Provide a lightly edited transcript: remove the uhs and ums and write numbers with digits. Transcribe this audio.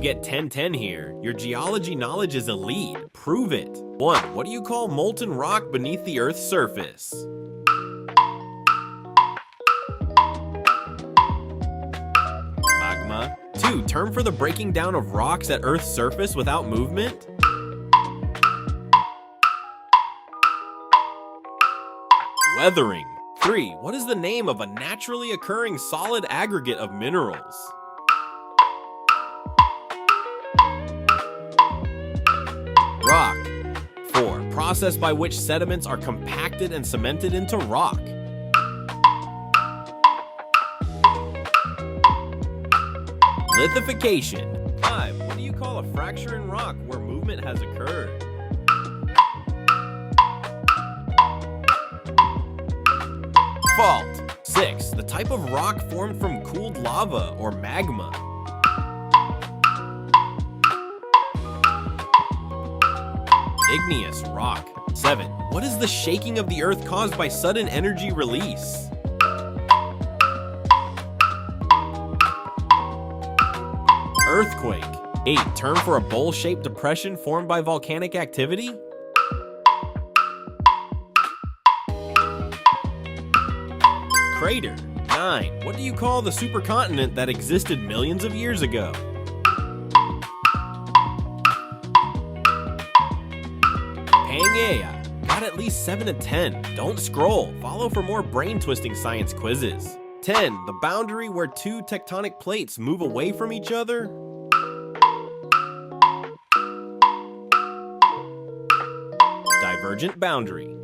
get 10-10 here. Your geology knowledge is elite. Prove it. 1. What do you call molten rock beneath the Earth's surface? Magma. 2. Term for the breaking down of rocks at Earth's surface without movement? Weathering. 3. What is the name of a naturally occurring solid aggregate of minerals? Rock. 4. Process by which sediments are compacted and cemented into rock. Lithification. 5. What do you call a fracture in rock where movement has occurred? Fault. 6. The type of rock formed from cooled lava or magma. Igneous rock. 7. What is the shaking of the earth caused by sudden energy release? Earthquake. 8. Term for a bowl-shaped depression formed by volcanic activity? Crater. 9. What do you call the supercontinent that existed millions of years ago? Pangaea. Got at least 7 to 10. Don't scroll. Follow for more brain-twisting science quizzes. 10. The boundary where two tectonic plates move away from each other? Divergent boundary.